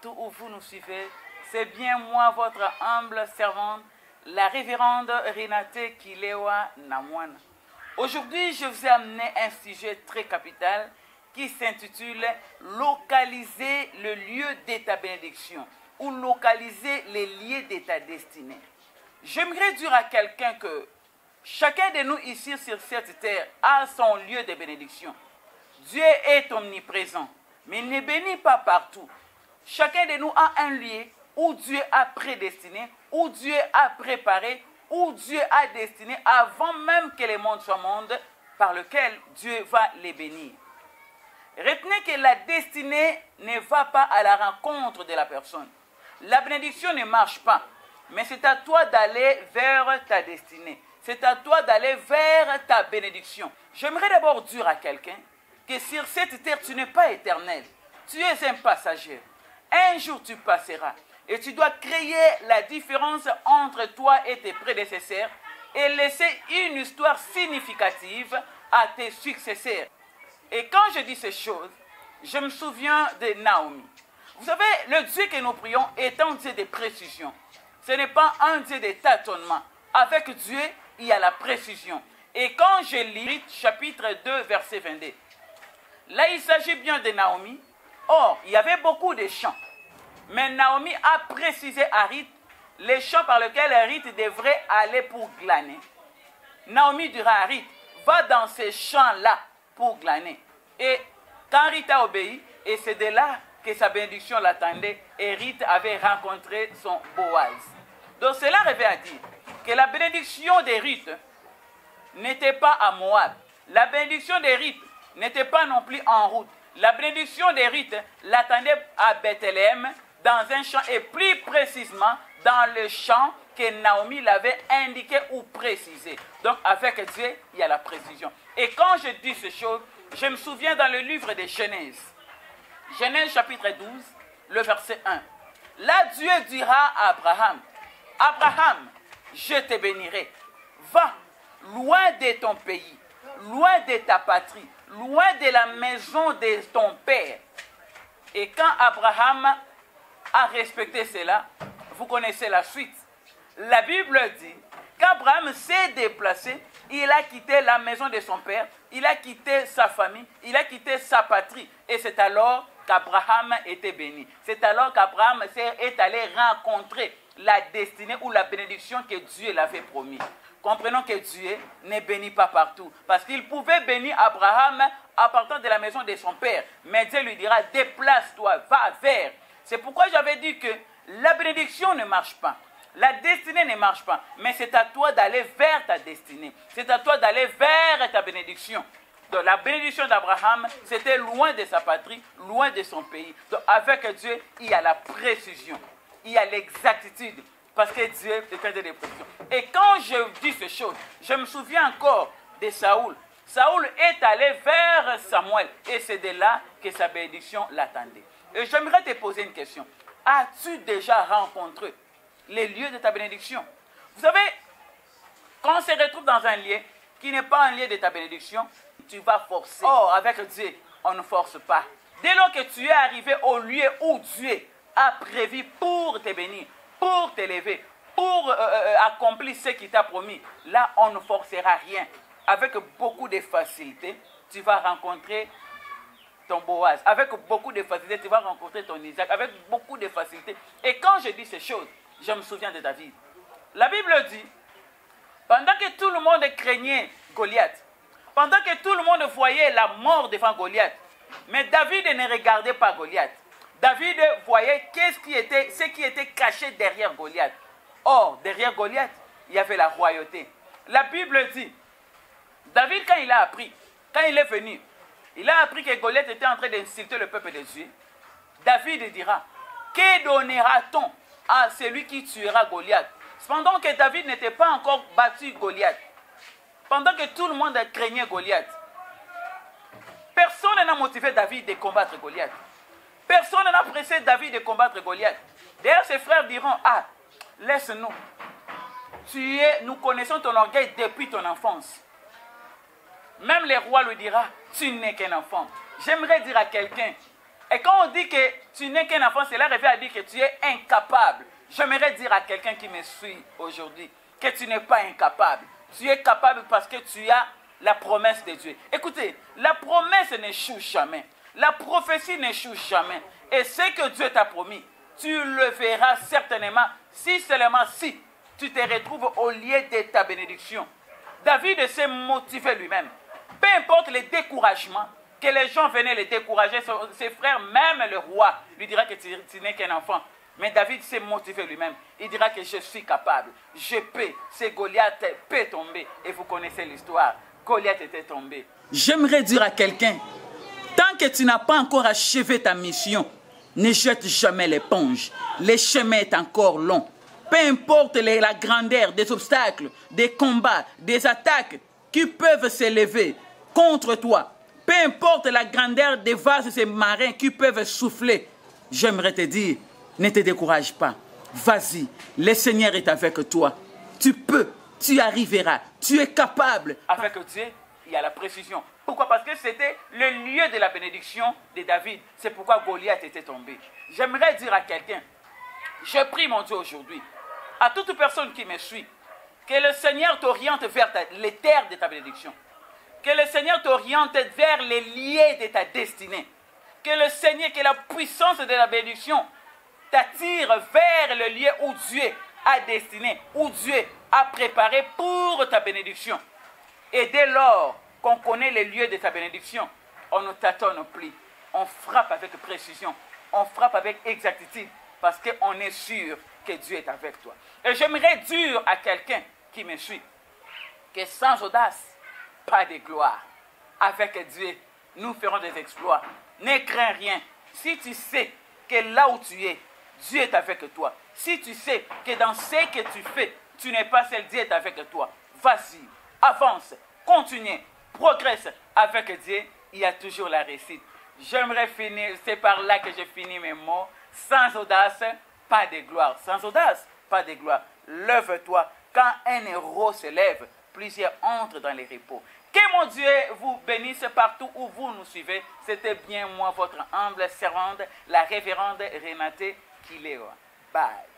partout où vous nous suivez. C'est bien moi, votre humble servante, la révérende Renate Kilewa Namwana. Aujourd'hui, je vous ai amené un sujet très capital qui s'intitule « Localiser le lieu de ta bénédiction » ou « Localiser les lieux de ta destinée ». J'aimerais dire à quelqu'un que chacun de nous ici sur cette terre a son lieu de bénédiction. Dieu est omniprésent, mais il ne bénit pas partout. Chacun de nous a un lieu où Dieu a prédestiné, où Dieu a préparé, où Dieu a destiné avant même que le monde soit monde, par lequel Dieu va les bénir. Retenez que la destinée ne va pas à la rencontre de la personne. La bénédiction ne marche pas, mais c'est à toi d'aller vers ta destinée. C'est à toi d'aller vers ta bénédiction. J'aimerais d'abord dire à quelqu'un que sur cette terre, tu n'es pas éternel. Tu es un passager. Un jour, tu passeras. Et tu dois créer la différence entre toi et tes prédécesseurs et laisser une histoire significative à tes successeurs. Et quand je dis ces choses, je me souviens de Naomi. Vous savez, le Dieu que nous prions est un Dieu de précision. Ce n'est pas un Dieu de tâtonnement. Avec Dieu, il y a la précision. Et quand je lis chapitre 2, verset 22, là, il s'agit bien de Naomi. Or, il y avait beaucoup de champs. Mais Naomi a précisé à Ruth les champs par lesquels Ruth devrait aller pour glaner. Naomi dira à Ruth, va dans ces champs-là pour glaner. Et quand Ruth a obéi, et c'est de là que sa bénédiction l'attendait, et Ruth avait rencontré son Boaz. Donc cela revient à dire que la bénédiction de Ruth n'était pas à Moab. La bénédiction de Ruth n'était pas non plus en route. La bénédiction de Ruth l'attendait à Bethléem, dans un champ, et plus précisément dans le champ que Naomi l'avait indiqué ou précisé. Donc avec Dieu, il y a la précision. Et quand je dis ces choses, je me souviens dans le livre de Genèse. Genèse chapitre 12, le verset 1. Là, Dieu dira à Abraham, Abraham, je te bénirai. Va, loin de ton pays, loin de ta patrie, loin de la maison de ton père. Et quand Abraham a respecté cela, vous connaissez la suite. La Bible dit qu'Abraham s'est déplacé, il a quitté la maison de son père, il a quitté sa famille, il a quitté sa patrie. Et c'est alors qu'Abraham était béni. C'est alors qu'Abraham est allé rencontrer la destinée ou la bénédiction que Dieu l'avait promis. Comprenons que Dieu ne bénit pas partout. Parce qu'il pouvait bénir Abraham à partir de la maison de son père. Mais Dieu lui dira, déplace-toi, va vers. C'est pourquoi j'avais dit que la bénédiction ne marche pas. La destinée ne marche pas. Mais c'est à toi d'aller vers ta destinée. C'est à toi d'aller vers ta bénédiction. Donc la bénédiction d'Abraham, c'était loin de sa patrie, loin de son pays. Donc avec Dieu, il y a la précision. Il y a l'exactitude. Parce que Dieu est un Dieu de précision. Et quand je dis ces choses, je me souviens encore de Saoul. Saoul est allé vers Samuel. Et c'est de là que sa bénédiction l'attendait. Et j'aimerais te poser une question. As-tu déjà rencontré les lieux de ta bénédiction? Vous savez, quand on se retrouve dans un lieu qui n'est pas un lieu de ta bénédiction, tu vas forcer. Or, avec Dieu, on ne force pas. Dès lors que tu es arrivé au lieu où Dieu a prévu pour te bénir, pour t'élever, pour accomplir ce qu'il t'a promis, là, on ne forcera rien. Avec beaucoup de facilité, tu vas rencontrer ton Boaz. Avec beaucoup de facilité, tu vas rencontrer ton Isaac. Avec beaucoup de facilité. Et quand je dis ces choses, je me souviens de David. La Bible dit, pendant que tout le monde craignait Goliath, pendant que tout le monde voyait la mort devant Goliath, mais David ne regardait pas Goliath. David voyait ce qui était caché derrière Goliath. Or, derrière Goliath, il y avait la royauté. La Bible dit, David, quand il a appris, quand il est venu, il a appris que Goliath était en train d'insulter le peuple de Dieu. David dira, que donnera-t-on à celui qui tuera Goliath? Pendant que David n'était pas encore battu Goliath, pendant que tout le monde craignait Goliath, personne n'a motivé David de combattre Goliath. Personne n'a pressé David de combattre Goliath. D'ailleurs, ses frères diront, ah, laisse-nous. Nous connaissons ton orgueil depuis ton enfance. Même le roi lui dira, tu n'es qu'un enfant. J'aimerais dire à quelqu'un, Et quand on dit que tu n'es qu'un enfant, cela revient à dire que tu es incapable. J'aimerais dire à quelqu'un qui me suit aujourd'hui que tu n'es pas incapable. Tu es capable parce que tu as la promesse de Dieu. Écoutez, la promesse n'échoue jamais. La prophétie n'échoue jamais. Et ce que Dieu t'a promis, tu le verras certainement si seulement si tu te retrouves au lieu de ta bénédiction. David s'est motivé lui-même. Peu importe les découragements, que les gens venaient le décourager, ses frères, même le roi, lui dira que tu n'es qu'un enfant. Mais David s'est motivé lui-même. Il dira que je suis capable, je peux. C'est Goliath peut tomber. Et vous connaissez l'histoire. Goliath était tombé. J'aimerais dire à quelqu'un, tant que tu n'as pas encore achevé ta mission, ne jette jamais l'éponge. Le chemin est encore long. Peu importe la grandeur des obstacles, des combats, des attaques qui peuvent s'élever contre toi, peu importe la grandeur des vases et marins qui peuvent souffler, j'aimerais te dire, ne te décourage pas. Vas-y, le Seigneur est avec toi. Tu peux, tu arriveras, tu es capable. Avec Dieu, il y a la précision. Pourquoi? Parce que c'était le lieu de la bénédiction de David. C'est pourquoi Goliath était tombé. J'aimerais dire à quelqu'un, je prie mon Dieu aujourd'hui, à toute personne qui me suit, que le Seigneur t'oriente vers les terres de ta bénédiction. Que le Seigneur t'oriente vers les lieux de ta destinée. Que le Seigneur, que la puissance de la bénédiction t'attire vers le lieu où Dieu a destiné, où Dieu a préparé pour ta bénédiction. Et dès lors qu'on connaît les lieux de ta bénédiction, on ne tâtonne plus. On frappe avec précision. On frappe avec exactitude. Parce qu'on est sûr que Dieu est avec toi. Et j'aimerais dire à quelqu'un qui me suit que sans audace, pas de gloire. Avec Dieu, nous ferons des exploits. Ne crains rien. Si tu sais que là où tu es, Dieu est avec toi. Si tu sais que dans ce que tu fais, tu n'es pas seul, Dieu est avec toi. Vas-y, avance, continue, progresse. Avec Dieu, il y a toujours la réussite. J'aimerais finir, c'est par là que je finis mes mots. Sans audace, pas de gloire. Sans audace, pas de gloire. Lève-toi. Quand un héros se lève, plusieurs entrent dans les repos. Que mon Dieu vous bénisse partout où vous nous suivez. C'était bien moi, votre humble servante, la révérende Renate Kilewa. Bye.